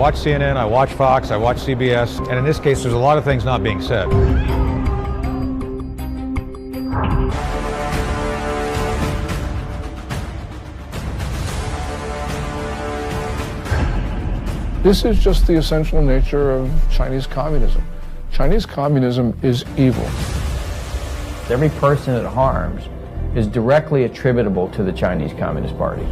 watch CNN, I watch Fox, I watch CBS, and in this case, there's a lot of things not being said. This is just the essential nature of Chinese communism. Chinese communism is evil. Every person it harms is directly attributable to the Chinese Communist Party.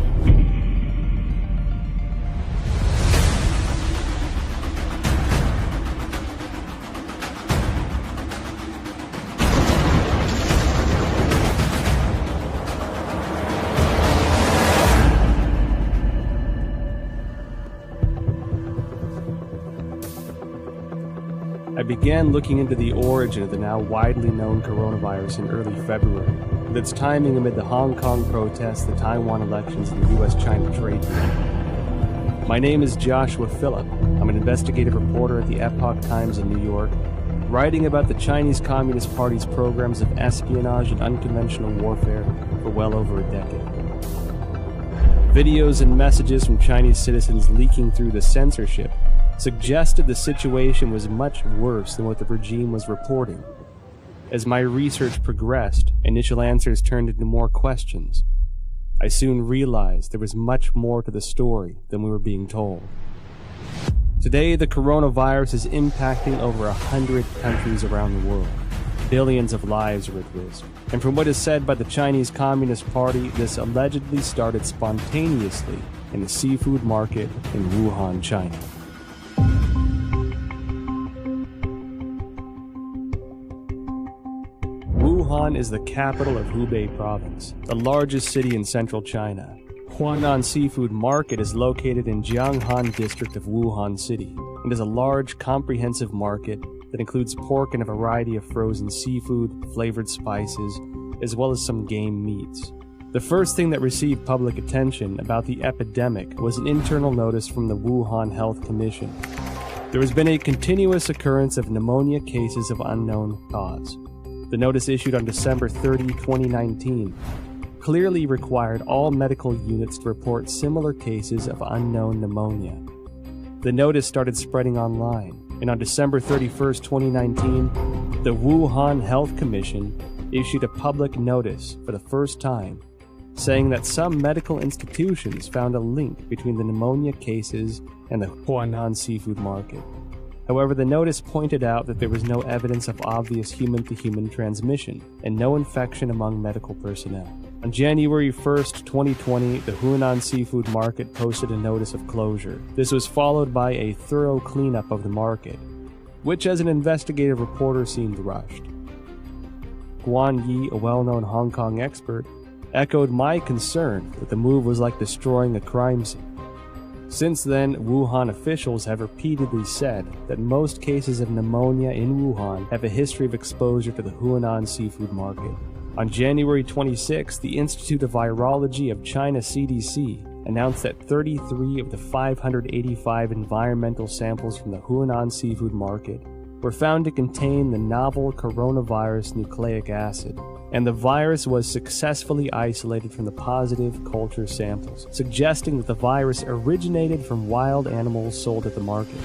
I began looking into the origin of the now widely known coronavirus in early February, with its timing amid the Hong Kong protests, the Taiwan elections, and the US-China trade deal. My name is Joshua Phillip. I'm an investigative reporter at the Epoch Times in New York, writing about the Chinese Communist Party's programs of espionage and unconventional warfare for well over a decade. Videos and messages from Chinese citizens leaking through the censorship suggested the situation was much worse than what the regime was reporting. As my research progressed, initial answers turned into more questions. I soon realized there was much more to the story than we were being told. Today, the coronavirus is impacting over 100 countries around the world. Billions of lives are at risk. And from what is said by the Chinese Communist Party, this allegedly started spontaneously in the seafood market in Wuhan, China. Wuhan is the capital of Hubei province, the largest city in central China. Huanan Seafood Market is located in Jianghan district of Wuhan City and is a large, comprehensive market that includes pork and a variety of frozen seafood, flavored spices, as well as some game meats. The first thing that received public attention about the epidemic was an internal notice from the Wuhan Health Commission. There has been a continuous occurrence of pneumonia cases of unknown cause. The notice issued on December 30, 2019, clearly required all medical units to report similar cases of unknown pneumonia. The notice started spreading online, and on December 31, 2019, the Wuhan Health Commission issued a public notice for the first time, saying that some medical institutions found a link between the pneumonia cases and the Huanan seafood market. However, the notice pointed out that there was no evidence of obvious human-to-human transmission and no infection among medical personnel. On January 1, 2020, the Huanan Seafood Market posted a notice of closure. This was followed by a thorough cleanup of the market, which as an investigative reporter seemed rushed. Guan Yi, a well-known Hong Kong expert, echoed my concern that the move was like destroying a crime scene. Since then, Wuhan officials have repeatedly said that most cases of pneumonia in Wuhan have a history of exposure to the Huanan seafood market. On January 26, the Institute of Virology of China CDC announced that 33 of the 585 environmental samples from the Huanan seafood market were found to contain the novel coronavirus nucleic acid, and the virus was successfully isolated from the positive culture samples, suggesting that the virus originated from wild animals sold at the market.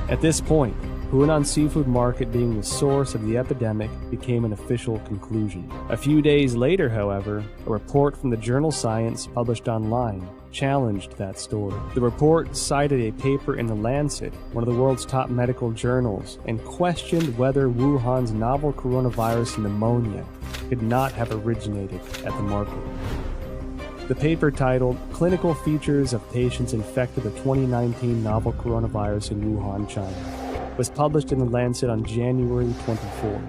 At this point, Huanan Seafood Market being the source of the epidemic became an official conclusion. A few days later, however, a report from the journal Science published online challenged that story. The report cited a paper in The Lancet, one of the world's top medical journals, and questioned whether Wuhan's novel coronavirus pneumonia could not have originated at the market. The paper, titled Clinical Features of Patients Infected with 2019 Novel Coronavirus in Wuhan, China, was published in The Lancet on January 24.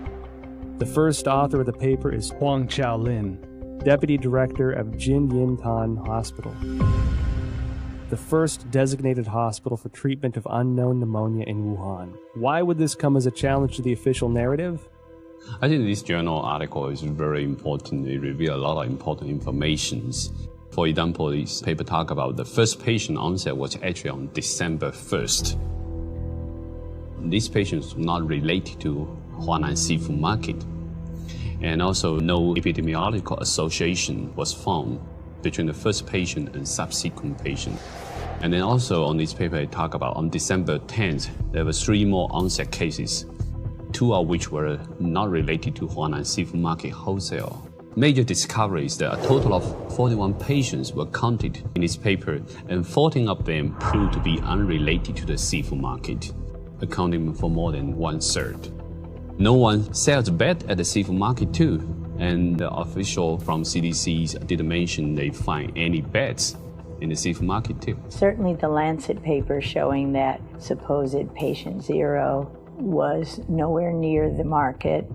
The first author of the paper is Huang Qiaolin, Deputy Director of Jinyintan Hospital, the first designated hospital for treatment of unknown pneumonia in Wuhan. Why would this come as a challenge to the official narrative? I think this journal article is very important. It reveals a lot of important information. For example, this paper talks about the first patient onset was actually on December 1st. These patients were not related to Huanan Seafood Market. And also no epidemiological association was found between the first patient and subsequent patient. And then also on this paper, it talk about on December 10th, there were 3 more onset cases, 2 of which were not related to Huanan seafood market wholesale. Major discovery is that a total of 41 patients were counted in this paper, and 14 of them proved to be unrelated to the seafood market, accounting for more than 1/3. No one sells bed at the seafood market too, and the official from CDC didn't mention they find any beds in the seafood market too. Certainly the Lancet paper showing that supposed patient 0 was nowhere near the market.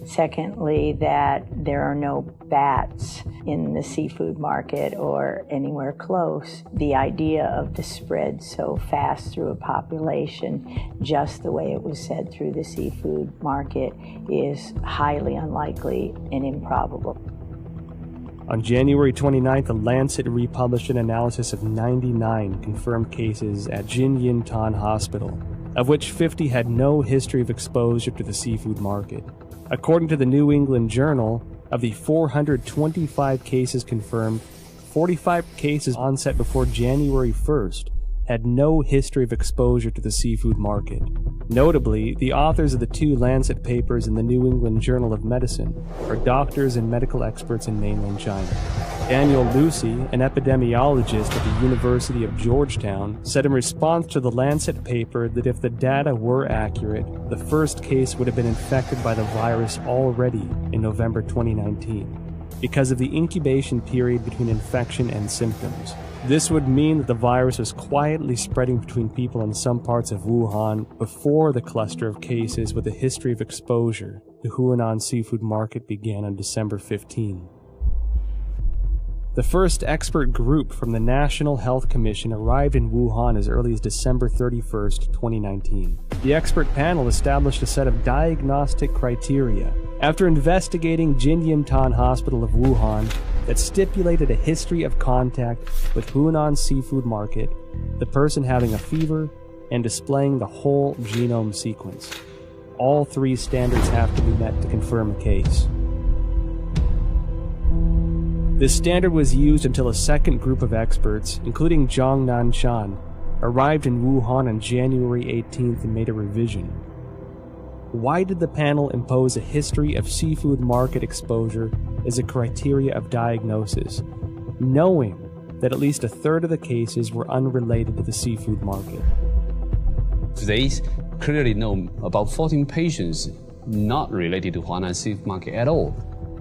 Secondly, that there are no bats in the seafood market or anywhere close. The idea of the spread so fast through a population, just the way it was said through the seafood market, is highly unlikely and improbable. On January 29th, The Lancet republished an analysis of 99 confirmed cases at Jinyintan Hospital, of which 50 had no history of exposure to the seafood market. According to the New England Journal, of the 425 cases confirmed, 45 cases onset before January 1st had no history of exposure to the seafood market. Notably, the authors of the 2 Lancet papers in the New England Journal of Medicine are doctors and medical experts in mainland China. Daniel Lucy, an epidemiologist at the University of Georgetown, said in response to the Lancet paper that if the data were accurate, the first case would have been infected by the virus already in November 2019, because of the incubation period between infection and symptoms. This would mean that the virus was quietly spreading between people in some parts of Wuhan before the cluster of cases with a history of exposure to Huanan seafood market began on December 15. The first expert group from the National Health Commission arrived in Wuhan as early as December 31st, 2019. The expert panel established a set of diagnostic criteria after investigating Jinyintan Hospital of Wuhan that stipulated a history of contact with Huanan seafood market, the person having a fever, and displaying the whole genome sequence. All 3 standards have to be met to confirm a case. This standard was used until a second group of experts, including Zhang Nanshan, arrived in Wuhan on January 18th and made a revision. Why did the panel impose a history of seafood market exposure as a criteria of diagnosis, knowing that at least 1/3 of the cases were unrelated to the seafood market? They clearly know about 14 patients not related to Huanan seafood market at all.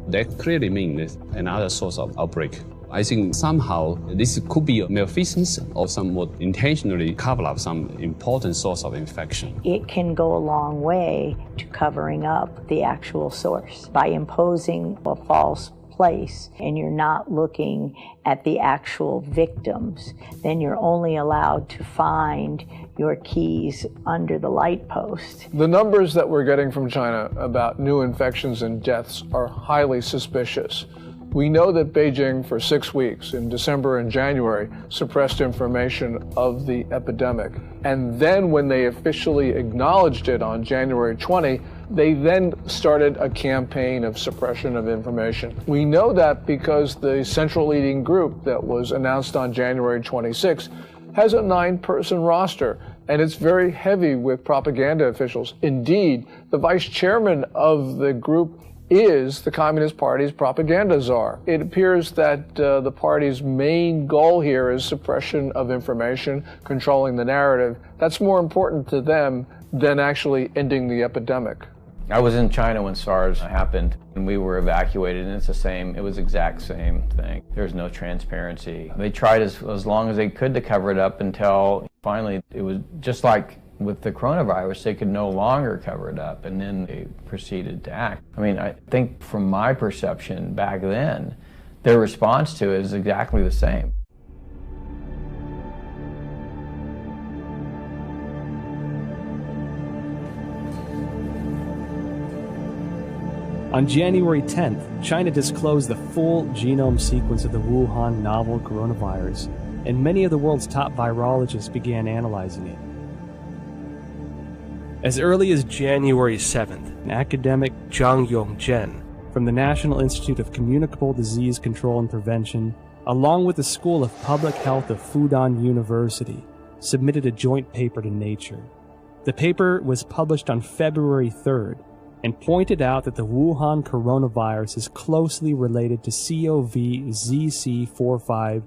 That clearly means another source of outbreak. I think somehow this could be a malfeasance or somewhat intentionally cover up some important source of infection. It can go a long way to covering up the actual source. By imposing a false place and you're not looking at the actual victims, then you're only allowed to find your keys under the light post. The numbers that we're getting from China about new infections and deaths are highly suspicious. We know that Beijing, for 6 weeks in December and January, suppressed information of the epidemic. And then when they officially acknowledged it on January 20, they then started a campaign of suppression of information. We know that because the central leading group that was announced on January 26 has a 9-person roster, and it's very heavy with propaganda officials. Indeed, the vice chairman of the group is the Communist Party's propaganda czar. It appears that the party's main goal here is suppression of information, controlling the narrative. That's more important to them than actually ending the epidemic. I was in China when SARS happened, and we were evacuated, and it was exact same thing. There's no transparency. They tried as long as they could to cover it up until finally it was just like with the coronavirus, they could no longer cover it up, and then they proceeded to act. I mean, I think from my perception back then, their response to it is exactly the same. On January 10th, China disclosed the full genome sequence of the Wuhan novel coronavirus, and many of the world's top virologists began analyzing it. As early as January 7th, academic Zhang Yongzhen from the National Institute of Communicable Disease Control and Prevention along with the School of Public Health of Fudan University, submitted a joint paper to Nature. The paper was published on February 3rd and pointed out that the Wuhan coronavirus is closely related to CoV-ZC45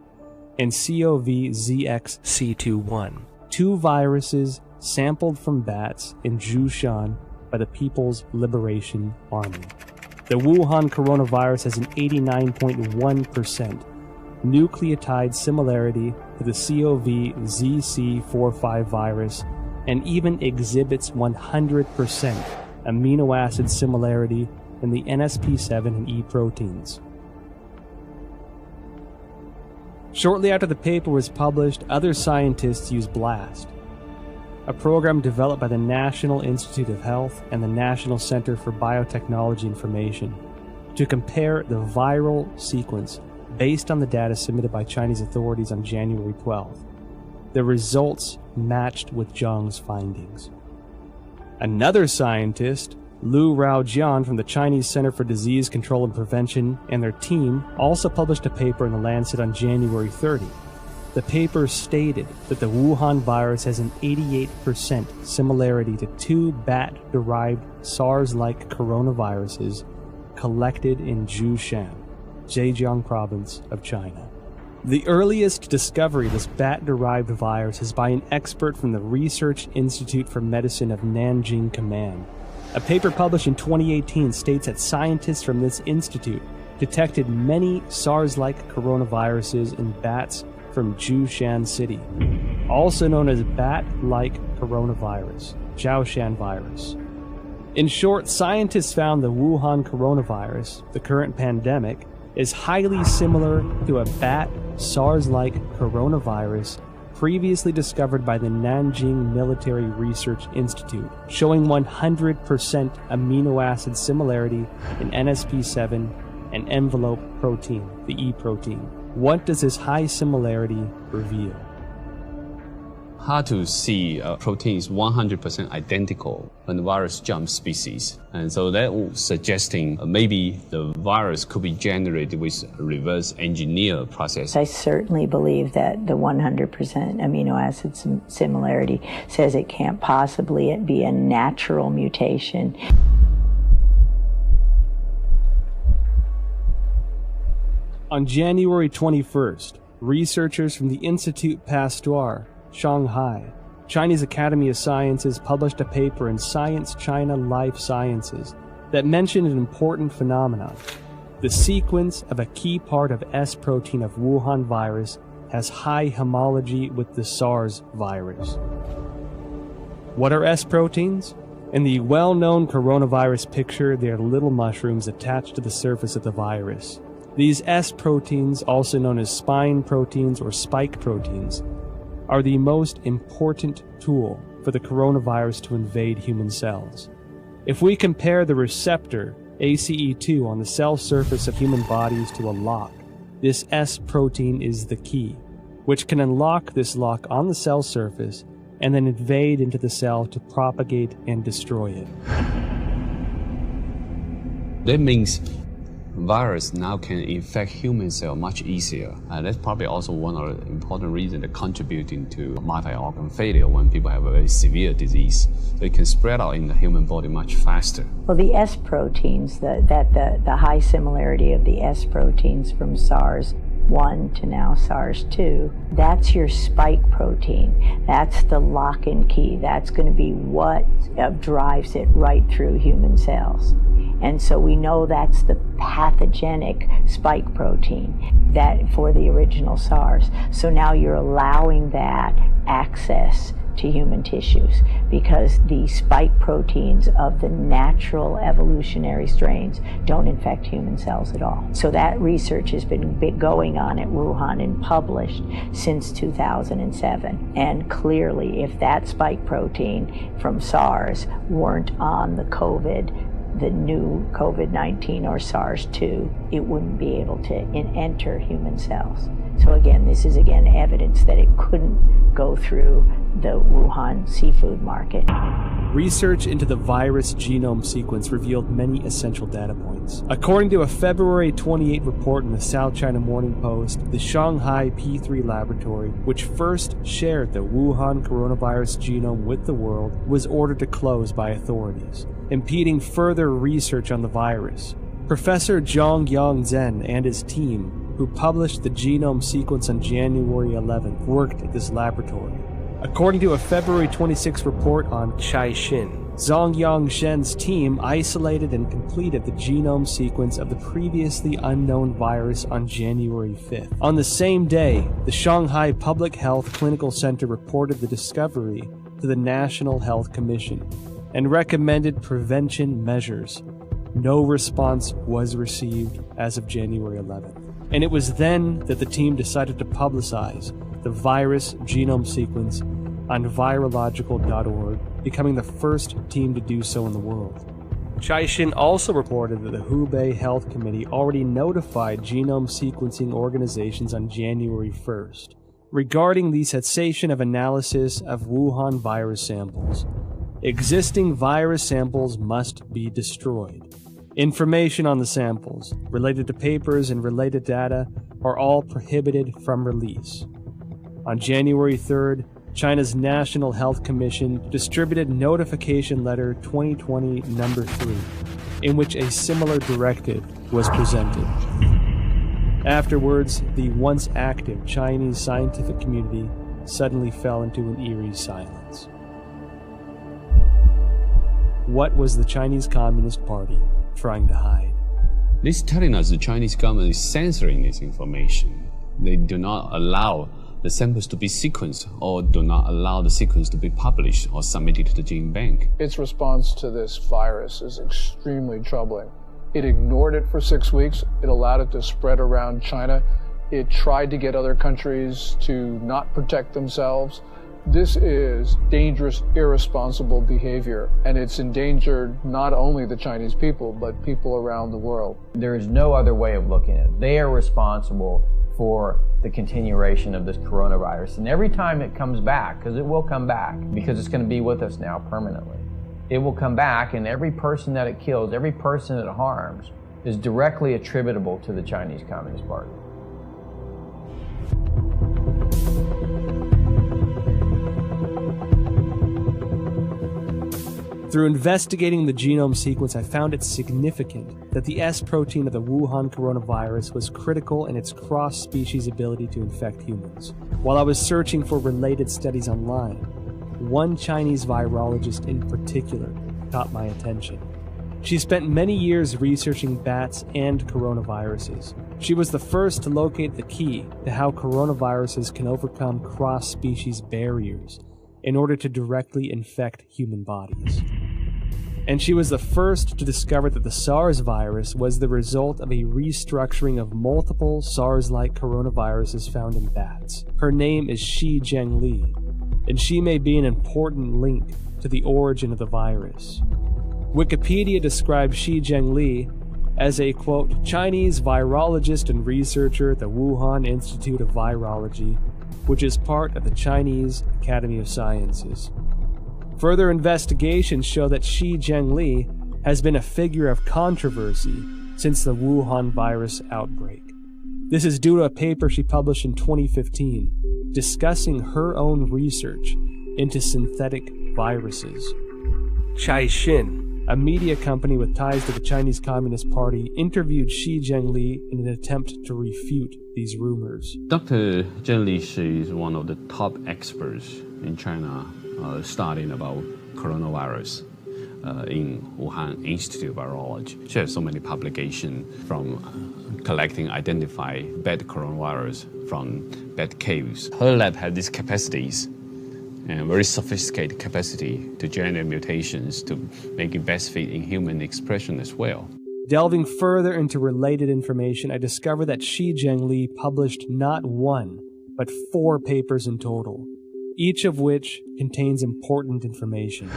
and CoV-ZXC21, two viruses sampled from bats in Zhoushan by the People's Liberation Army. The Wuhan coronavirus has an 89.1% nucleotide similarity to the CoV-ZC45 virus and even exhibits 100% amino acid similarity in the NSP7 and E proteins. Shortly after the paper was published, other scientists used BLAST, a program developed by the National Institute of Health and the National Center for Biotechnology Information, to compare the viral sequence based on the data submitted by Chinese authorities on January 12th. The results matched with Zhang's findings. Another scientist, Lu Raojian from the Chinese Center for Disease Control and Prevention, and their team also published a paper in The Lancet on January 30. The paper stated that the Wuhan virus has an 88% similarity to two bat-derived SARS-like coronaviruses collected in Zhoushan, Zhejiang province of China. The earliest discovery of this bat-derived virus is by an expert from the Research Institute for Medicine of Nanjing Command. A paper published in 2018 states that scientists from this institute detected many SARS-like coronaviruses in bats from Zhoushan City, also known as bat-like coronavirus, Zhoushan virus. In short, scientists found the Wuhan coronavirus, the current pandemic, is highly similar to a bat SARS-like coronavirus previously discovered by the Nanjing Military Research Institute, showing 100% amino acid similarity in NSP7 and envelope protein, the E protein. What does this high similarity reveal? Hard to see a protein is 100% identical when the virus jumps species. And so that suggesting maybe the virus could be generated with a reverse engineer process. I certainly believe that the 100% amino acid similarity says it can't possibly be a natural mutation. On January 21st, researchers from the Institut Pasteur, Shanghai, Chinese Academy of Sciences published a paper in Science China Life Sciences that mentioned an important phenomenon. The sequence of a key part of S protein of Wuhan virus has high homology with the SARS virus. What are S proteins? In the well-known coronavirus picture, they are little mushrooms attached to the surface of the virus. These S proteins, also known as spine proteins or spike proteins, are the most important tool for the coronavirus to invade human cells. If we compare the receptor, ACE2, on the cell surface of human bodies to a lock, this S protein is the key, which can unlock this lock on the cell surface and then invade into the cell to propagate and destroy it. That means virus now can infect human cell much easier. That's probably also one of the important reasons that contributing to multi-organ failure when people have a very severe disease. They can spread out in the human body much faster. Well, the S proteins, the high similarity of the S proteins from SARS-1 to now SARS-2, that's your spike protein. That's the lock and key. That's going to be what drives it right through human cells. And so we know that's the pathogenic spike protein that for the original SARS. So now you're allowing that access to human tissues because the spike proteins of the natural evolutionary strains don't infect human cells at all. So that research has been going on at Wuhan and published since 2007. And clearly, if that spike protein from SARS weren't on the new COVID-19 or SARS-2, it wouldn't be able to enter human cells. So again, this is evidence that it couldn't go through the Wuhan seafood market. research into the virus genome sequence revealed many essential data points. According to a February 28 report in the South China Morning Post, the Shanghai P3 laboratory, which first shared the Wuhan coronavirus genome with the world, was ordered to close by authorities, impeding further research on the virus. Professor Zhongyang Zhen and his team, who published the genome sequence on January 11th, worked at this laboratory. According to a February 26 report on Caixin, Zhongyang Zhen's team isolated and completed the genome sequence of the previously unknown virus on January 5th. On the same day, the Shanghai Public Health Clinical Center reported the discovery to the National Health Commission and recommended prevention measures. No response was received as of January 11th. And it was then that the team decided to publicize the virus genome sequence on virological.org, becoming the first team to do so in the world. Caixin also reported that the Hubei Health Committee already notified genome sequencing organizations on January 1st regarding the cessation of analysis of Wuhan virus samples. Existing virus samples must be destroyed. Information on the samples, related to papers and related data, are all prohibited from release. On January 3rd, China's National Health Commission distributed Notification Letter 2020 No. 3, in which a similar directive was presented. Afterwards, the once active Chinese scientific community suddenly fell into an eerie silence. What was the Chinese Communist Party trying to hide? This is telling us the Chinese government is censoring this information. They do not allow the samples to be sequenced or do not allow the sequence to be published or submitted to the gene bank. Its response to this virus is extremely troubling. It ignored it for 6 weeks. It allowed it to spread around China. It tried to get other countries to not protect themselves. This is dangerous, irresponsible behavior, and it's endangered not only the Chinese people, but people around the world. There is no other way of looking at it. They are responsible for the continuation of this coronavirus. And every time it comes back, because it will come back, because it's going to be with us now permanently, it will come back, and every person that it kills, every person that it harms, is directly attributable to the Chinese Communist Party. Through investigating the genome sequence, I found it significant that the S protein of the Wuhan coronavirus was critical in its cross-species ability to infect humans. While I was searching for related studies online, one Chinese virologist in particular caught my attention. She spent many years researching bats and coronaviruses. She was the first to locate the key to how coronaviruses can overcome cross-species barriers in order to directly infect human bodies. And she was the first to discover that the SARS virus was the result of a restructuring of multiple SARS-like coronaviruses found in bats. Her name is Shi Zhengli, and she may be an important link to the origin of the virus. Wikipedia describes Shi Zhengli as a, quote, Chinese virologist and researcher at the Wuhan Institute of Virology, which is part of the Chinese Academy of Sciences. Further investigations show that Shi Zhengli has been a figure of controversy since the Wuhan virus outbreak. This is due to a paper she published in 2015 discussing her own research into synthetic viruses. Caixin, a media company with ties to the Chinese Communist Party, interviewed Shi Zhengli in an attempt to refute these rumors. Dr. Zhengli, she is one of the top experts in China studying about coronavirus in Wuhan Institute of Virology. She has so many publications from collecting, identify bad coronavirus from bad caves. Her lab had these capacities and very sophisticated capacity to generate mutations to make it best fit in human expression as well. Delving further into related information, I discovered that Shi Zhengli published not one, but 4 papers in total, each of which contains important information.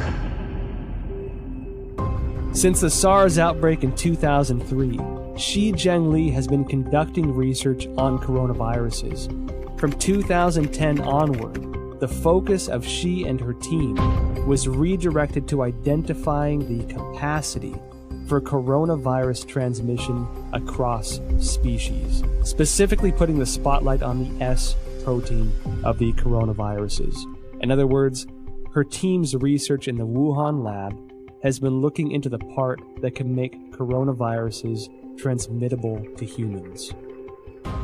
Since the SARS outbreak in 2003, Shi Zhengli has been conducting research on coronaviruses. From 2010 onward, the focus of Shi and her team was redirected to identifying the capacity for coronavirus transmission across species, specifically putting the spotlight on the S protein of the coronaviruses. In other words, her team's research in the Wuhan lab has been looking into the part that can make coronaviruses transmittable to humans.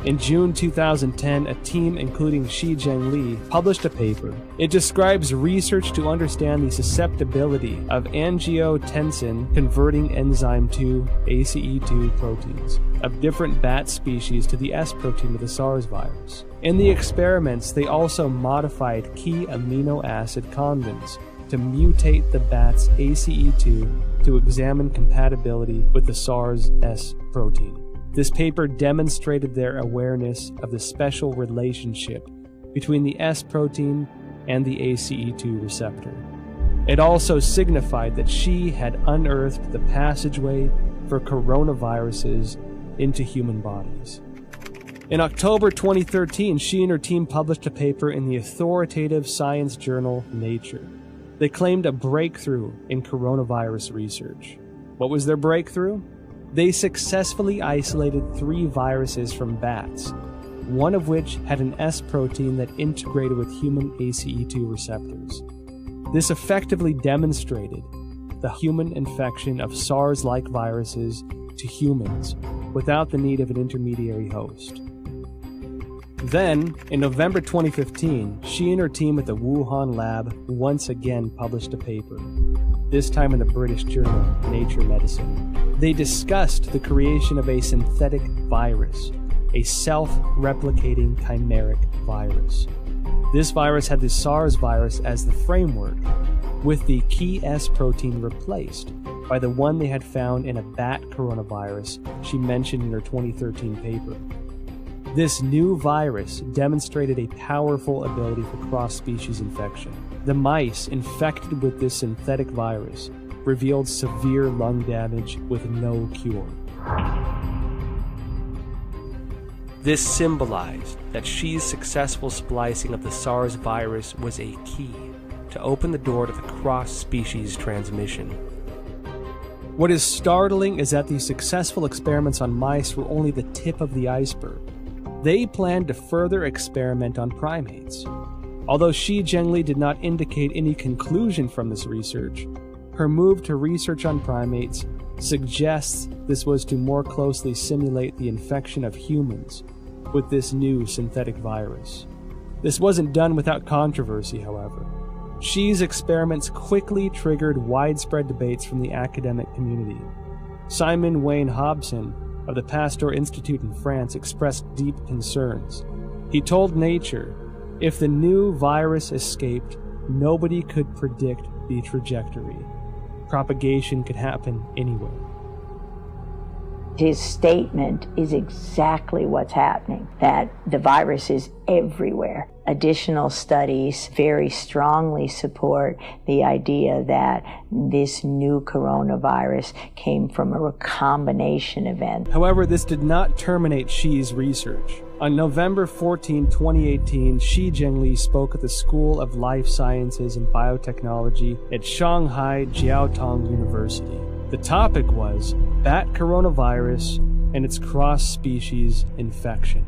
In June 2010, a team including Shi Zhengli published a paper. It describes research to understand the susceptibility of angiotensin converting enzyme 2 ACE2 proteins of different bat species to the S protein of the SARS virus. In the experiments, they also modified key amino acid convents to mutate the bat's ACE2 to examine compatibility with the SARS S protein. This paper demonstrated their awareness of the special relationship between the S protein and the ACE2 receptor. It also signified that Shi had unearthed the passageway for coronaviruses into human bodies. In October 2013, Shi and her team published a paper in the authoritative science journal Nature. They claimed a breakthrough in coronavirus research. What was their breakthrough? They successfully isolated 3 viruses from bats, one of which had an S protein that integrated with human ACE2 receptors. This effectively demonstrated the human infection of SARS-like viruses to humans without the need of an intermediary host. Then, in November 2015, Shi and her team at the Wuhan lab once again published a paper, this time in the British journal Nature Medicine. They discussed the creation of a synthetic virus, a self-replicating chimeric virus. This virus had the SARS virus as the framework, with the key S protein replaced by the one they had found in a bat coronavirus she mentioned in her 2013 paper. This new virus demonstrated a powerful ability for cross-species infection. The mice infected with this synthetic virus revealed severe lung damage with no cure. This symbolized that Shi's successful splicing of the SARS virus was a key to open the door to the cross-species transmission. What is startling is that these successful experiments on mice were only the tip of the iceberg. They planned to further experiment on primates. Although Shi Zhengli did not indicate any conclusion from this research, her move to research on primates suggests this was to more closely simulate the infection of humans with this new synthetic virus. This wasn't done without controversy, however. Shi's experiments quickly triggered widespread debates from the academic community. Simon Wayne Hobson of the Pasteur Institute in France expressed deep concerns. He told Nature, if the new virus escaped, nobody could predict the trajectory. Propagation could happen anywhere. His statement is exactly what's happening, that the virus is everywhere. Additional studies very strongly support the idea that this new coronavirus came from a recombination event. However, this did not terminate Shi's research. On November 14, 2018, Shi Zhengli spoke at the School of Life Sciences and Biotechnology at Shanghai Jiaotong University. The topic was bat coronavirus and its cross-species infection.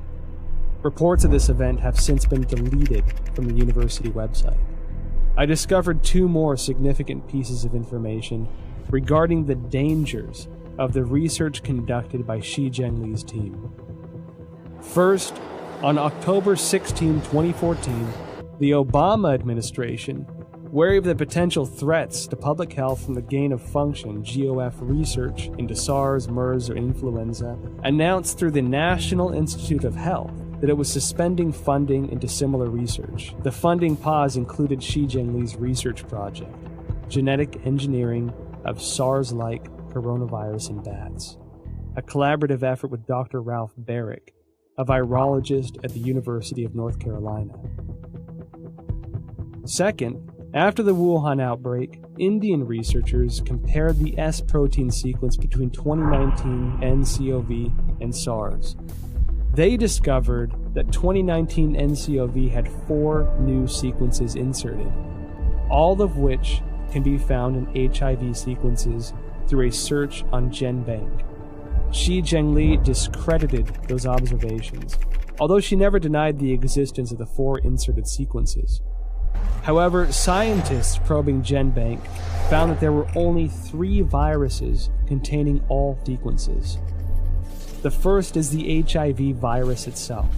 Reports of this event have since been deleted from the university website. I discovered 2 more significant pieces of information regarding the dangers of the research conducted by Shi Zhengli's team. First, on October 16, 2014, the Obama administration, wary of the potential threats to public health from the gain-of-function GOF research into SARS, MERS, or influenza, announced through the National Institute of Health that it was suspending funding into similar research. The funding pause included Shi Zhengli's research project, Genetic Engineering of SARS-like Coronavirus in Bats, a collaborative effort with Dr. Ralph Barrick, a virologist at the University of North Carolina. Second, after the Wuhan outbreak, Indian researchers compared the S protein sequence between 2019 nCoV and SARS. They discovered that 2019 nCoV had 4 new sequences inserted, all of which can be found in HIV sequences through a search on GenBank. Shi Zhengli discredited those observations, although she never denied the existence of the 4 inserted sequences. However, scientists probing GenBank found that there were only 3 viruses containing all sequences. The first is the HIV virus itself.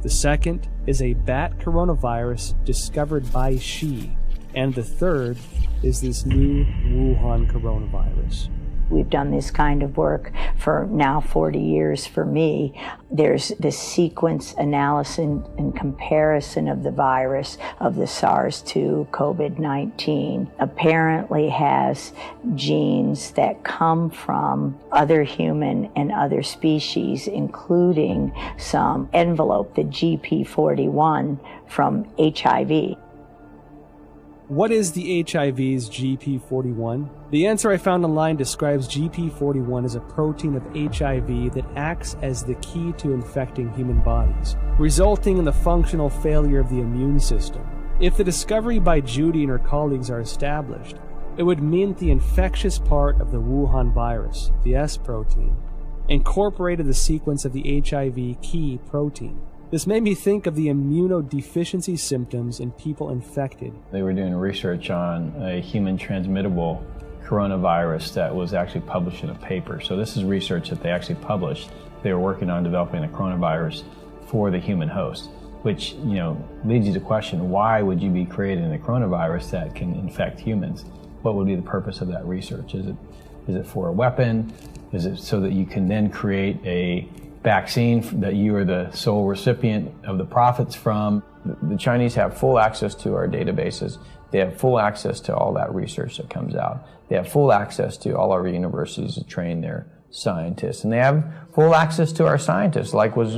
The second is a bat coronavirus discovered by Shi. And the third is this new Wuhan coronavirus. We've done this kind of work for now 40 years for me. There's the sequence analysis and comparison of the virus of the SARS-2 COVID-19 apparently has genes that come from other human and other species, including some envelope, the GP41 from HIV. What is the HIV's GP41? The answer I found online describes GP41 as a protein of HIV that acts as the key to infecting human bodies, resulting in the functional failure of the immune system. If the discovery by Judy and her colleagues are established, it would mean that the infectious part of the Wuhan virus, the S protein, incorporated the sequence of the HIV key protein. This made me think of the immunodeficiency symptoms in people infected. They were doing research on a human transmittable coronavirus that was actually published in a paper. So this is research that they actually published. They were working on developing a coronavirus for the human host, which, leads you to question, why would you be creating a coronavirus that can infect humans? What would be the purpose of that research? Is it for a weapon? Is it so that you can then create a vaccine that you are the sole recipient of the profits from? The Chinese have full access to our databases. They have full access to all that research that comes out. They have full access to all our universities to train their scientists. And they have full access to our scientists, like was,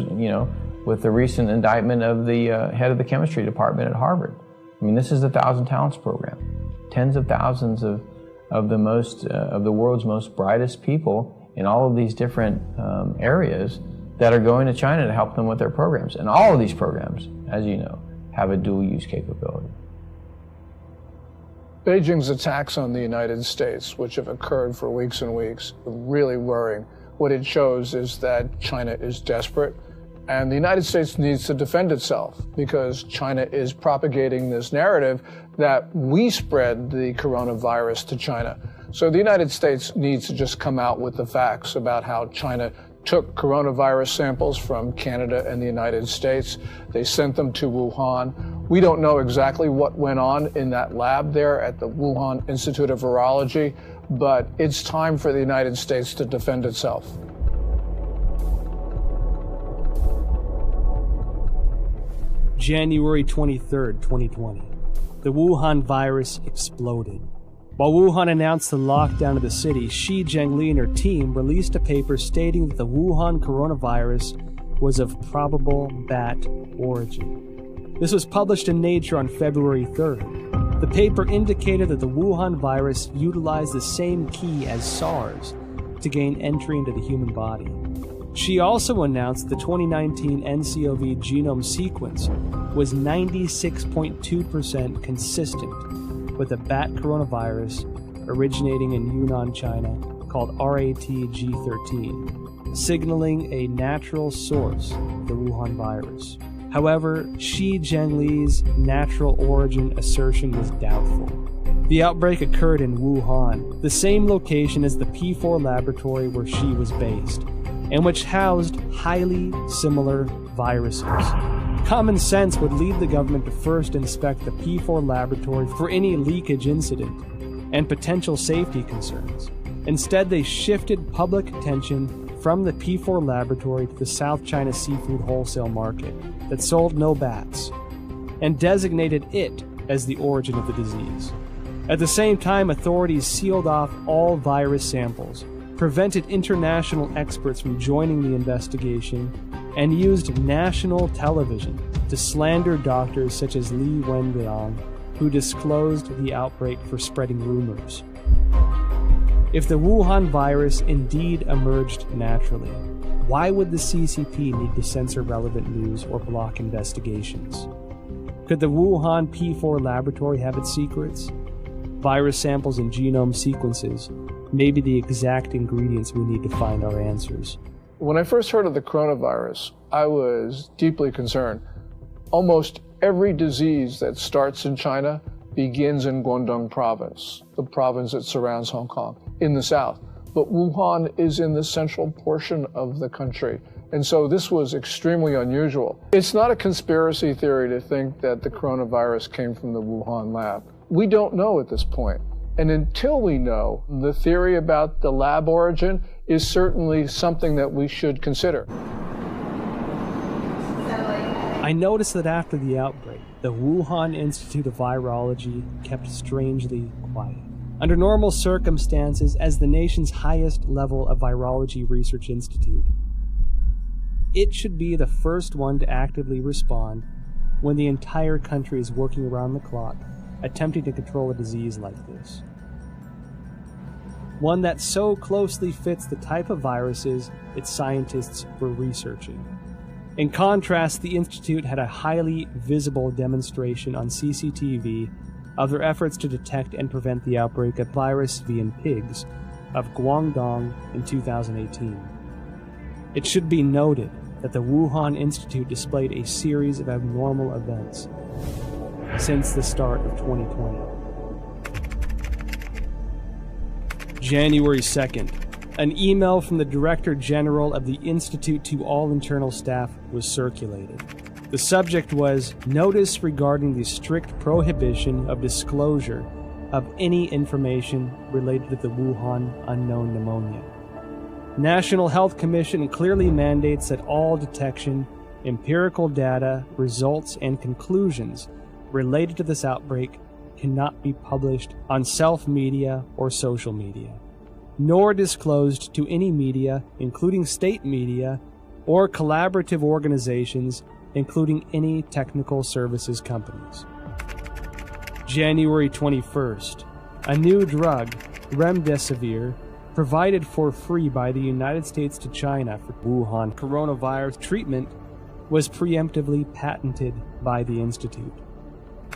with the recent indictment of the head of the chemistry department at Harvard. I mean, this is the 1,000 Talents program. Tens of thousands of the world's most brightest people in all of these different areas that are going to China to help them with their programs. And all of these programs, as you know, have a dual use capability. Beijing's attacks on the United States, which have occurred for weeks and weeks, are really worrying. What it shows is that China is desperate, and the United States needs to defend itself because China is propagating this narrative that we spread the coronavirus to China. So the United States needs to just come out with the facts about how China took coronavirus samples from Canada and the United States. They sent them to Wuhan. We don't know exactly what went on in that lab there at the Wuhan Institute of Virology, but it's time for the United States to defend itself. January 23rd, 2020. The Wuhan virus exploded. While Wuhan announced the lockdown of the city, Shi Zhengli and her team released a paper stating that the Wuhan coronavirus was of probable bat origin. This was published in Nature on February 3rd. The paper indicated that the Wuhan virus utilized the same key as SARS to gain entry into the human body. She also announced the 2019 nCoV genome sequence was 96.2% consistent with a bat coronavirus originating in Yunnan, China, called RATG13, signaling a natural source of the Wuhan virus. However, Shi Zhengli's natural origin assertion was doubtful. The outbreak occurred in Wuhan, the same location as the P4 laboratory where Shi was based, and which housed highly similar viruses. Common sense would lead the government to first inspect the P4 laboratory for any leakage incident and potential safety concerns. Instead, they shifted public attention from the P4 laboratory to the South China seafood wholesale market that sold no bats, and designated it as the origin of the disease. At the same time, authorities sealed off all virus samples, prevented international experts from joining the investigation, and used national television to slander doctors such as Li Wenliang, who disclosed the outbreak for spreading rumors. If the Wuhan virus indeed emerged naturally, why would the CCP need to censor relevant news or block investigations? Could the Wuhan P4 laboratory have its secrets? Virus samples and genome sequences may be the exact ingredients we need to find our answers. When I first heard of the coronavirus, I was deeply concerned. Almost every disease that starts in China begins in Guangdong province, the province that surrounds Hong Kong, in the south. But Wuhan is in the central portion of the country. And so this was extremely unusual. It's not a conspiracy theory to think that the coronavirus came from the Wuhan lab. We don't know at this point. And until we know, the theory about the lab origin is certainly something that we should consider. I noticed that after the outbreak, the Wuhan Institute of Virology kept strangely quiet. Under normal circumstances, as the nation's highest level of virology research institute, it should be the first one to actively respond when the entire country is working around the clock, attempting to control a disease like this. One that so closely fits the type of viruses its scientists were researching. In contrast, the Institute had a highly visible demonstration on CCTV of their efforts to detect and prevent the outbreak of virus V in pigs of Guangdong in 2018. It should be noted that the Wuhan Institute displayed a series of abnormal events since the start of 2020. January 2nd, an email from the Director General of the Institute to all internal staff was circulated. The subject was notice regarding the strict prohibition of disclosure of any information related to the Wuhan unknown pneumonia. National Health Commission clearly mandates that all detection, empirical data, results, and conclusions related to this outbreak cannot be published on self-media or social media, nor disclosed to any media, including state media, or collaborative organizations, including any technical services companies. January 21st, a new drug, remdesivir, provided for free by the United States to China for Wuhan coronavirus treatment, was preemptively patented by the Institute.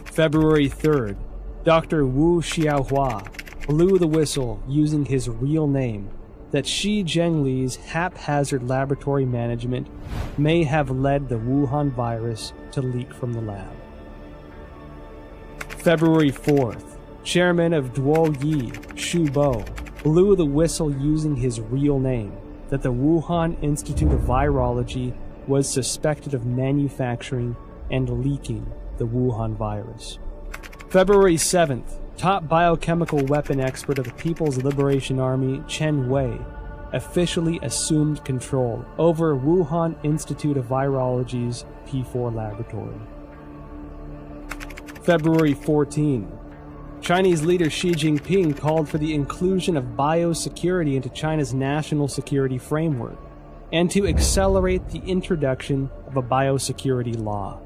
February 3rd, Dr. Wu Xiaohua blew the whistle using his real name that Xi Zhengli's haphazard laboratory management may have led the Wuhan virus to leak from the lab. February 4th, Chairman of Duoyi, Xu Bo, blew the whistle using his real name that the Wuhan Institute of Virology was suspected of manufacturing and leaking the Wuhan virus. February 7th, top biochemical weapon expert of the People's Liberation Army, Chen Wei, officially assumed control over Wuhan Institute of Virology's P4 laboratory. February 14, Chinese leader Xi Jinping called for the inclusion of biosecurity into China's national security framework and to accelerate the introduction of a biosecurity law.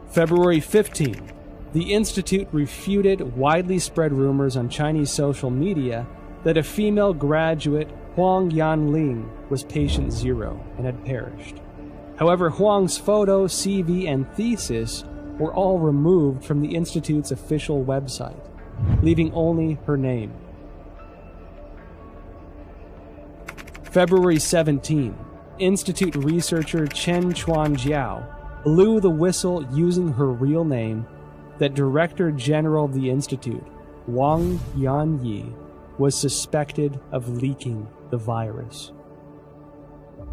February 15, the Institute refuted widely spread rumors on Chinese social media that a female graduate, Huang Yanling, was patient zero and had perished. However, Huang's photo, CV, and thesis were all removed from the Institute's official website, leaving only her name. February 17, Institute researcher Chen Chuanjiao blew the whistle using her real name that Director General of the Institute, Wang Yanyi, was suspected of leaking the virus.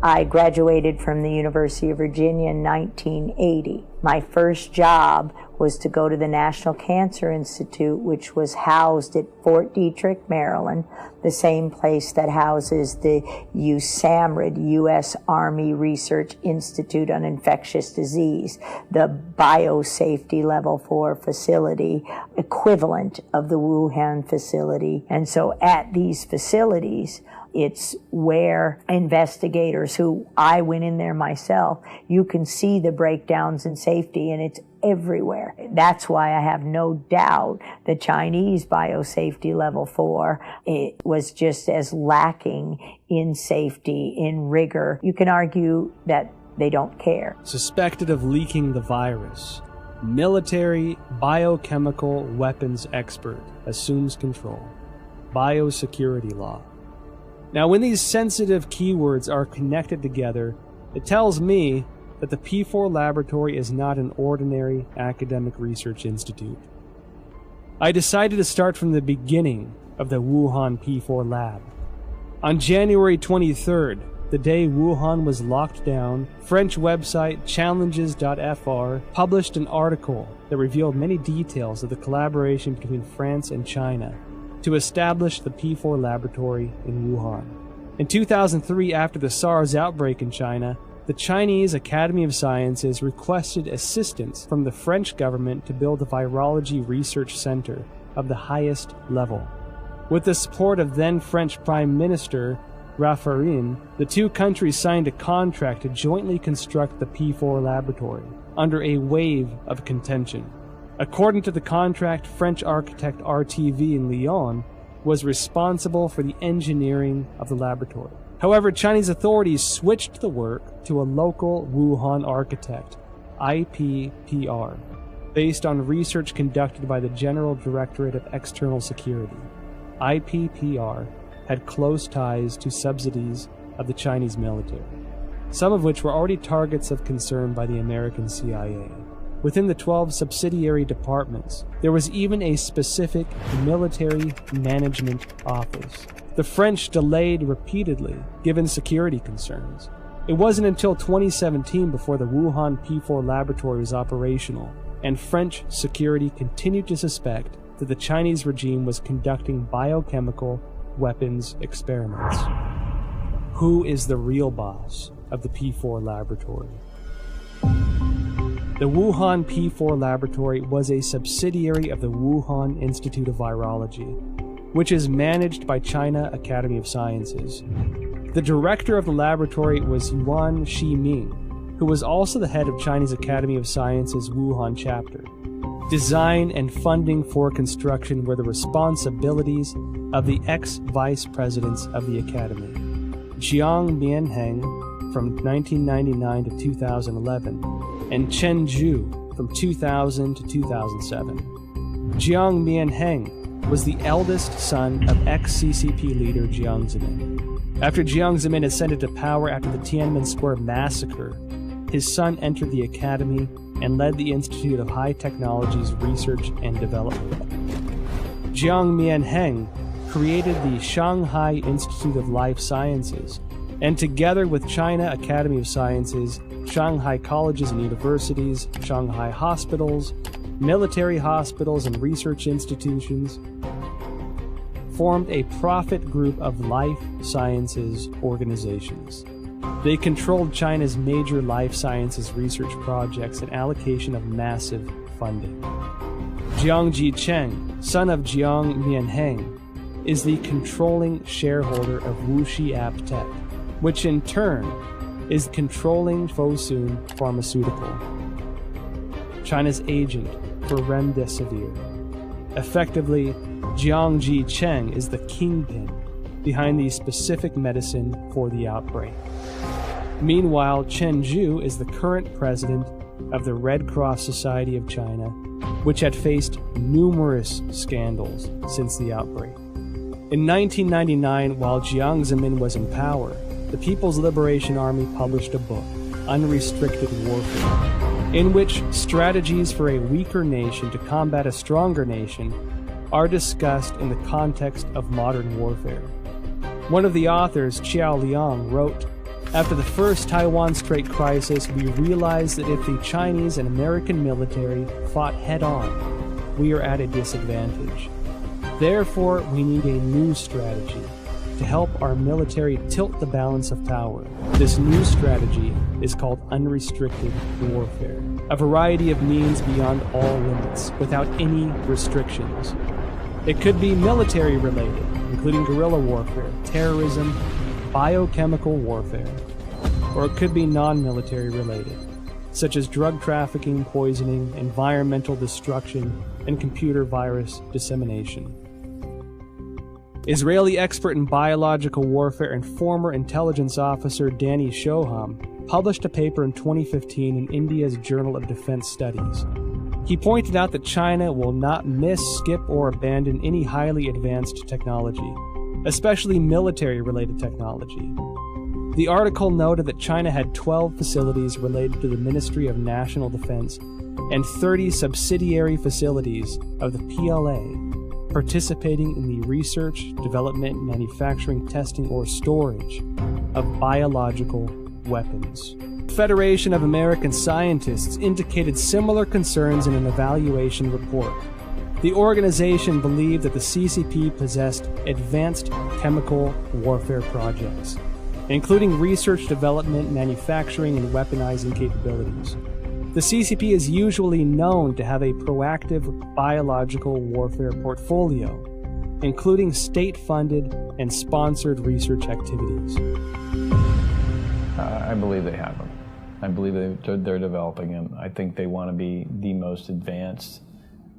I graduated from the University of Virginia in 1980. My first job was to go to the National Cancer Institute, which was housed at Fort Detrick, Maryland, the same place that houses the USAMRIID, U.S. Army Research Institute on Infectious Disease, the biosafety level 4 facility, equivalent of the Wuhan facility. And so at these facilities, it's where investigators who I went in there myself, you can see the breakdowns in safety, and it's everywhere. That's why I have no doubt the Chinese biosafety level 4, it was just as lacking in safety, in rigor. You can argue that They don't care. Suspected of leaking the virus, military biochemical weapons expert assumes control. Biosecurity law. Now, when these sensitive keywords are connected together, it tells me that the P4 laboratory is not an ordinary academic research institute. I decided to start from the beginning of the Wuhan P4 lab. On January 23rd, the day Wuhan was locked down, French website challenges.fr published an article that revealed many details of the collaboration between France and China to establish the P4 laboratory in Wuhan. In 2003, after the SARS outbreak in China, the Chinese Academy of Sciences requested assistance from the French government to build a virology research center of the highest level. With the support of then French Prime Minister Raffarin, the two countries signed a contract to jointly construct the P4 laboratory under a wave of contention. According to the contract, French architect RTV in Lyon was responsible for the engineering of the laboratory. However, Chinese authorities switched the work to a local Wuhan architect, IPPR, based on research conducted by the General Directorate of External Security. IPPR had close ties to subsidies of the Chinese military, some of which were already targets of concern by the American CIA. Within the 12 subsidiary departments, there was even a specific military management office. The French delayed repeatedly, given security concerns. It wasn't until 2017 before the Wuhan P4 laboratory was operational, and French security continued to suspect that the Chinese regime was conducting biochemical weapons experiments. Who is the real boss of the P4 laboratory? The Wuhan P4 laboratory was a subsidiary of the Wuhan Institute of Virology, which is managed by China Academy of Sciences. The director of the laboratory was Yuan Shiming, who was also the head of Chinese Academy of Sciences Wuhan chapter. Design and funding for construction were the responsibilities of the ex-vice presidents of the academy, Jiang Mianheng from 1999 to 2011, and Chen Zhu from 2000 to 2007. Jiang Mianheng was the eldest son of ex-CCP leader Jiang Zemin. After Jiang Zemin ascended to power after the Tiananmen Square massacre, his son entered the academy and led the Institute of High Technologies Research and Development. Jiang Mianheng created the Shanghai Institute of Life Sciences, and together with China Academy of Sciences, Shanghai colleges and universities, Shanghai hospitals, military hospitals and research institutions, formed a profit group of life sciences organizations. They controlled China's major life sciences research projects and allocation of massive funding. Jiang Jicheng, son of Jiang Mianheng, is the controlling shareholder of Wuxi AppTech, which in turn is controlling Fosun Pharmaceutical, China's agent for Remdesivir. Effectively, Jiang Jicheng is the kingpin behind the specific medicine for the outbreak. Meanwhile, Chen Zhu is the current president of the Red Cross Society of China, which had faced numerous scandals since the outbreak. In 1999, while Jiang Zemin was in power, the People's Liberation Army published a book, Unrestricted Warfare, in which strategies for a weaker nation to combat a stronger nation are discussed in the context of modern warfare. One of the authors, Qiao Liang, wrote, "After the first Taiwan Strait crisis, we realized that if the Chinese and American military fought head-on, we are at a disadvantage. Therefore, we need a new strategy to help our military tilt the balance of power. This new strategy is called unrestricted warfare, a variety of means beyond all limits, without any restrictions. It could be military-related, including guerrilla warfare, terrorism, biochemical warfare, or it could be non-military related, such as drug trafficking, poisoning, environmental destruction, and computer virus dissemination." Israeli expert in biological warfare and former intelligence officer Danny Shoham published a paper in 2015 in India's Journal of Defense Studies. He pointed out that China will not miss, skip, or abandon any highly advanced technology, especially military-related technology. The article noted that China had 12 facilities related to the Ministry of National Defense and 30 subsidiary facilities of the PLA participating in the research, development, manufacturing, testing, or storage of biological weapons. The Federation of American Scientists indicated similar concerns in an evaluation report. The organization believed that the CCP possessed advanced chemical warfare projects, including research, development, manufacturing, and weaponizing capabilities. The CCP is usually known to have a proactive biological warfare portfolio, including state-funded and sponsored research activities. I believe they have them. I believe they're developing them. I think they want to be the most advanced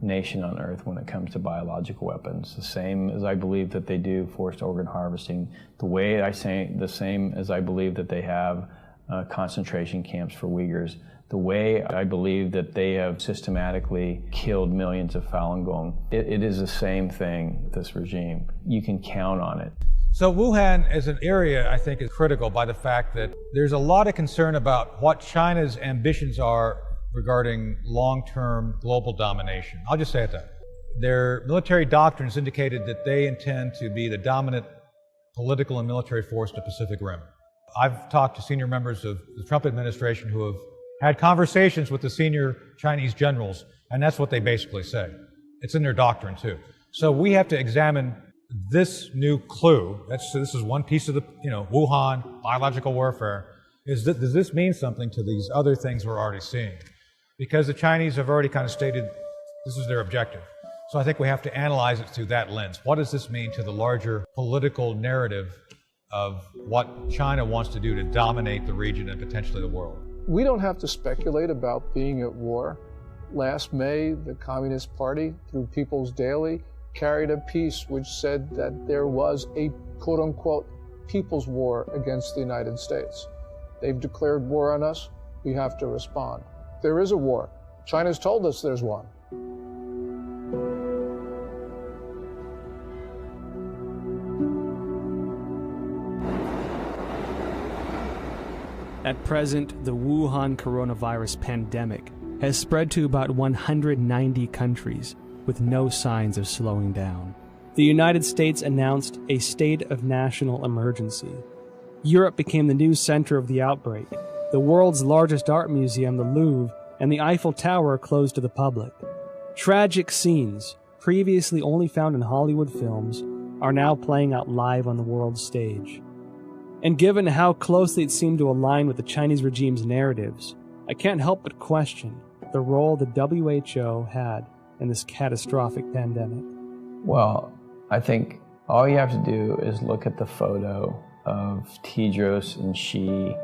nation on earth when it comes to biological weapons. The same as I believe that they do forced organ harvesting. The same as I believe that they have concentration camps for Uyghurs. The way I believe that they have systematically killed millions of Falun Gong. It is the same thing, this regime. You can count on it. So Wuhan as an area, I think, is critical by the fact that there's a lot of concern about what China's ambitions are regarding long-term global domination. I'll just say it that. Their military doctrines indicated that they intend to be the dominant political and military force in the Pacific Rim. I've talked to senior members of the Trump administration who have had conversations with the senior Chinese generals, and that's what they basically say. It's in their doctrine, too. So we have to examine this new clue. This is one piece of the, Wuhan, biological warfare. Does this mean something to these other things we're already seeing? Because the Chinese have already kind of stated this is their objective. So I think we have to analyze it through that lens. What does this mean to the larger political narrative of what China wants to do to dominate the region and potentially the world? We don't have to speculate about being at war. Last May, the Communist Party, through People's Daily, carried a piece which said that there was a quote-unquote people's war against the United States. They've declared war on us. We have to respond. There is a war. China's told us there's one. At present, the Wuhan coronavirus pandemic has spread to about 190 countries, with no signs of slowing down. The United States announced a state of national emergency. Europe became the new center of the outbreak. The world's largest art museum, the Louvre, and the Eiffel Tower closed to the public. Tragic scenes, previously only found in Hollywood films, are now playing out live on the world stage. And given how closely it seemed to align with the Chinese regime's narratives, I can't help but question the role the WHO had in this catastrophic pandemic. Well, I think all you have to do is look at the photo of Tedros and Xi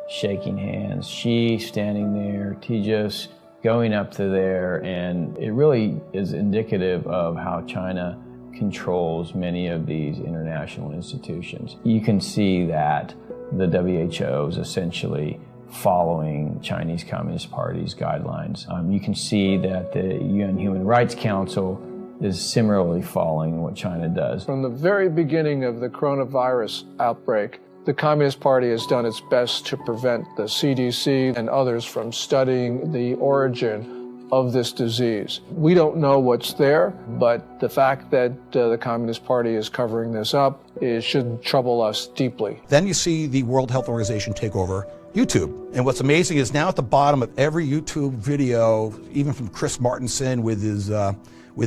shaking hands. Xi standing there, Tedros going up to there, and it really is indicative of how China controls many of these international institutions. You can see that the WHO is essentially following Chinese Communist Party's guidelines. You can see that the UN Human Rights Council is similarly following what China does. From the very beginning of the coronavirus outbreak, the Communist Party has done its best to prevent the CDC and others from studying the origin of this disease. We don't know what's there, but the fact that the Communist Party is covering this up should trouble us deeply. Then you see the World Health Organization take over YouTube. And what's amazing is now at the bottom of every YouTube video, even from Chris Martenson with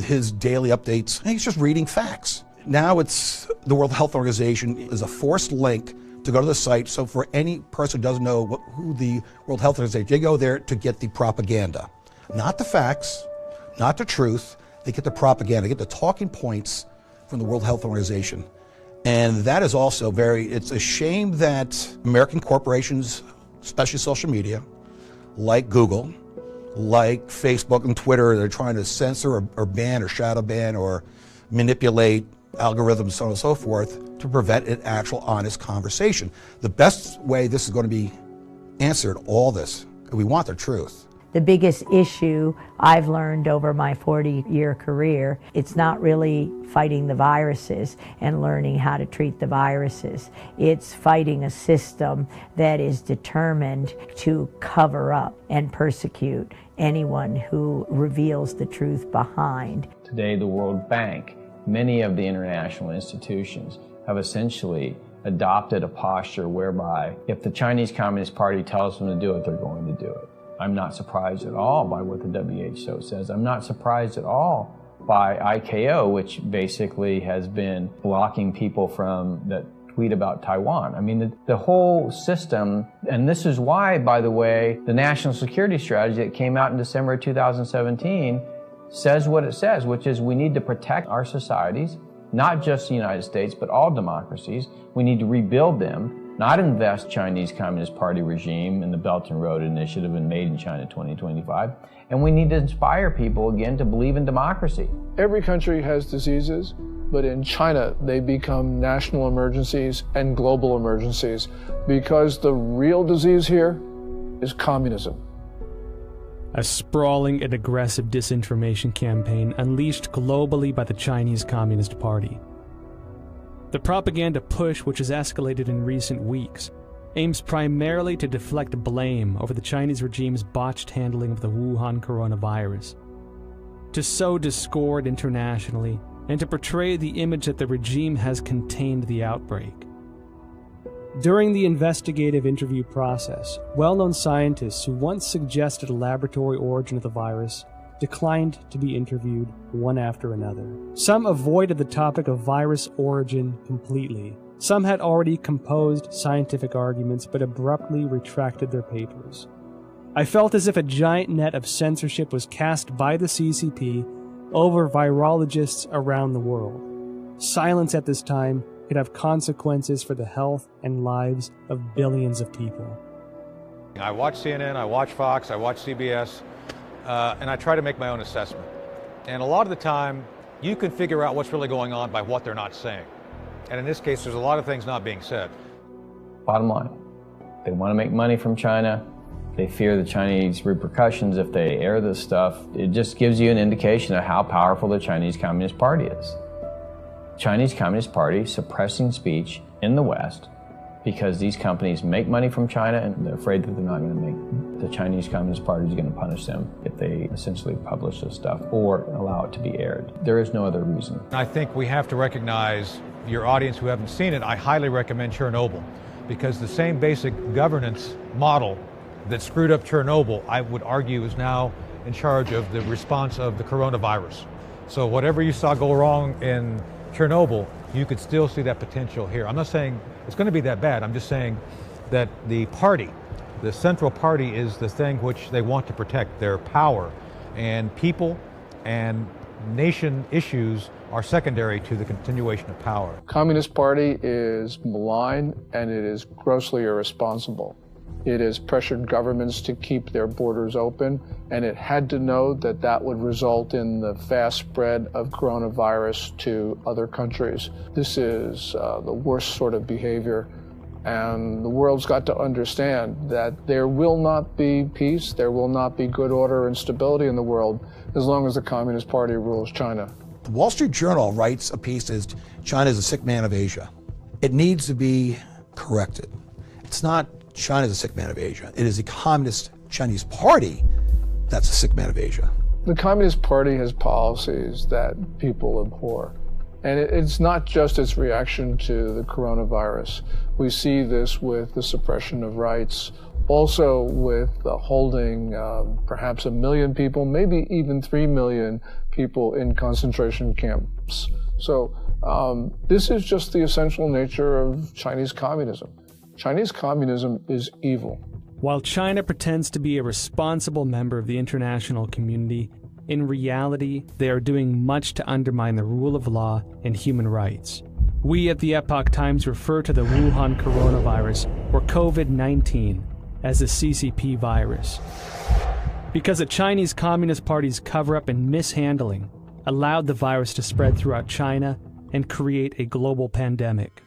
his daily updates, he's just reading facts. Now it's the World Health Organization is a forced link to go to the site. So for any person who doesn't know who the World Health Organization, they go there to get the propaganda. Not the facts, not the truth. They get the propaganda, they get the talking points from the World Health Organization. And that is also it's a shame that American corporations, especially social media, like Google, like Facebook and Twitter, they're trying to censor or ban or shadow ban or manipulate algorithms, so on and so forth, to prevent an actual honest conversation. The best way this is going to be answered, all this, we want the truth. The biggest issue I've learned over my 40-year career, it's not really fighting the viruses and learning how to treat the viruses. It's fighting a system that is determined to cover up and persecute anyone who reveals the truth behind. Today, the World Bank, many of the international institutions have essentially adopted a posture whereby if the Chinese Communist Party tells them to do it, they're going to do it. I'm not surprised at all by what the WHO says. I'm not surprised at all by ICAO, which basically has been blocking people from that tweet about Taiwan. I mean, the whole system, and this is why, by the way, the national security strategy that came out in December 2017 says what it says, which is we need to protect our societies, not just the United States, but all democracies. We need to rebuild them, not invest Chinese Communist Party regime in the Belt and Road Initiative and Made in China 2025. And we need to inspire people again to believe in democracy. Every country has diseases, but in China, they become national emergencies and global emergencies because the real disease here is communism. A sprawling and aggressive disinformation campaign unleashed globally by the Chinese Communist Party. The propaganda push, which has escalated in recent weeks, aims primarily to deflect blame over the Chinese regime's botched handling of the Wuhan coronavirus, to sow discord internationally, and to portray the image that the regime has contained the outbreak. During the investigative interview process, well-known scientists who once suggested a laboratory origin of the virus declined to be interviewed one after another. Some avoided the topic of virus origin completely. Some had already composed scientific arguments but abruptly retracted their papers. I felt as if a giant net of censorship was cast by the CCP over virologists around the world. Silence at this time could have consequences for the health and lives of billions of people. I watch CNN, I watch Fox, I watch CBS, and I try to make my own assessment. And a lot of the time, you can figure out what's really going on by what they're not saying. And in this case, there's a lot of things not being said. Bottom line, they want to make money from China. They fear the Chinese repercussions if they air this stuff. It just gives you an indication of how powerful the Chinese Communist Party is. Chinese Communist Party suppressing speech in the West because these companies make money from China and they're afraid that they're not going to make. The Chinese Communist Party is going to punish them if they essentially publish this stuff or allow it to be aired. There is no other reason. I think we have to recognize, your audience who haven't seen it, I highly recommend Chernobyl, because the same basic governance model that screwed up Chernobyl, I would argue, is now in charge of the response of the coronavirus. So whatever you saw go wrong in Chernobyl, you could still see that potential here. I'm not saying it's going to be that bad. I'm just saying that the party, the central party, is the thing which they want to protect, their power. And people and nation issues are secondary to the continuation of power. Communist Party is malign and it is grossly irresponsible. It has pressured governments to keep their borders open, and it had to know that that would result in the fast spread of coronavirus to other countries. This is the worst sort of behavior, and the world's got to understand that there will not be peace, there will not be good order and stability in the world as long as the Communist Party rules China. The Wall Street Journal writes a piece that says China is a sick man of Asia. It needs to be corrected. It's not China is a sick man of Asia. It is the Communist Chinese Party that's a sick man of Asia. The Communist Party has policies that people abhor. And it's not just its reaction to the coronavirus. We see this with the suppression of rights, also with holding perhaps 1 million people, maybe even 3 million people in concentration camps. So this is just the essential nature of Chinese communism. Chinese communism is evil. While China pretends to be a responsible member of the international community, in reality, they are doing much to undermine the rule of law and human rights. We at the Epoch Times refer to the Wuhan coronavirus, or COVID-19, as the CCP virus. Because the Chinese Communist Party's cover-up and mishandling allowed the virus to spread throughout China, and create a global pandemic.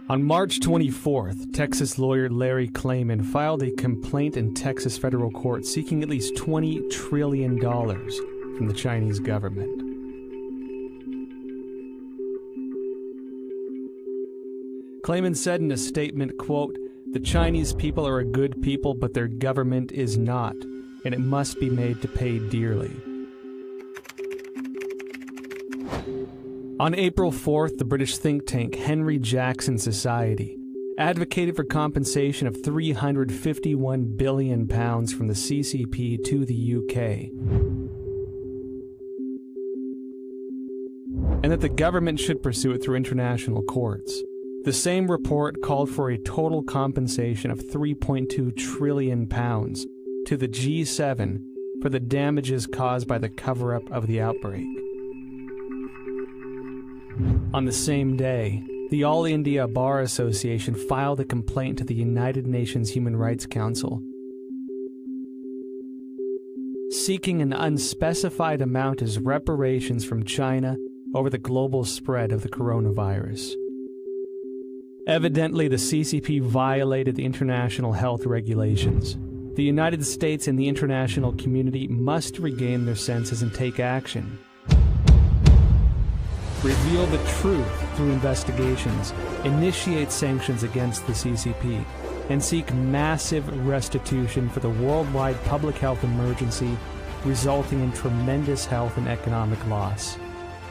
On March 24th, Texas lawyer Larry Klayman filed a complaint in Texas federal court seeking at least $20 trillion from the Chinese government. Klayman said in a statement, quote, "The Chinese people are a good people, but their government is not, and it must be made to pay dearly." On April 4th, the British think tank Henry Jackson Society advocated for compensation of £351 billion from the CCP to the UK, and that the government should pursue it through international courts. The same report called for a total compensation of £3.2 trillion to the G7 for the damages caused by the cover-up of the outbreak. On the same day, the All India Bar Association filed a complaint to the United Nations Human Rights Council, seeking an unspecified amount as reparations from China over the global spread of the coronavirus. Evidently, the CCP violated the international health regulations. The United States and the international community must regain their senses and take action. Reveal the truth through investigations, initiate sanctions against the CCP, and seek massive restitution for the worldwide public health emergency resulting in tremendous health and economic loss.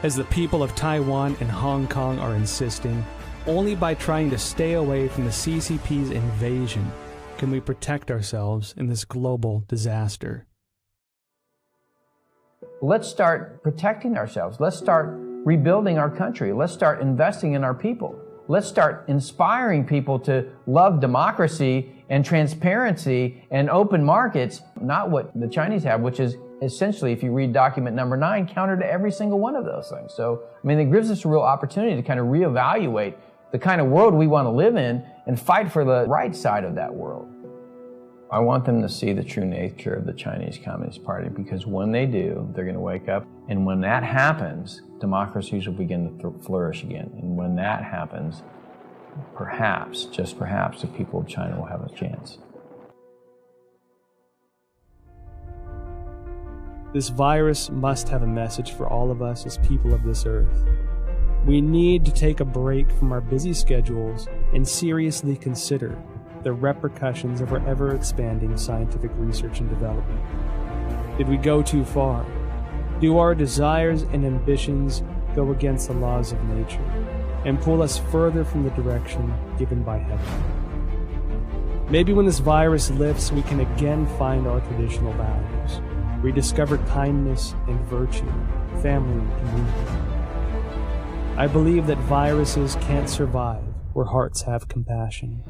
As the people of Taiwan and Hong Kong are insisting, only by trying to stay away from the CCP's invasion can we protect ourselves in this global disaster. Let's start protecting ourselves. Let's start rebuilding our country. Let's start investing in our people. Let's start inspiring people to love democracy and transparency and open markets, not what the Chinese have, which is essentially, if you read document number 9, counter to every single one of those things. So, I mean, it gives us a real opportunity to kind of reevaluate the kind of world we want to live in and fight for the right side of that world. I want them to see the true nature of the Chinese Communist Party, because when they do, they're going to wake up. And when that happens, democracies will begin to flourish again. And when that happens, perhaps, just perhaps, the people of China will have a chance. This virus must have a message for all of us as people of this earth. We need to take a break from our busy schedules and seriously consider the repercussions of our ever-expanding scientific research and development. Did we go too far? Do our desires and ambitions go against the laws of nature and pull us further from the direction given by heaven? Maybe when this virus lifts, we can again find our traditional values, rediscover kindness and virtue, family and community. I believe that viruses can't survive where hearts have compassion.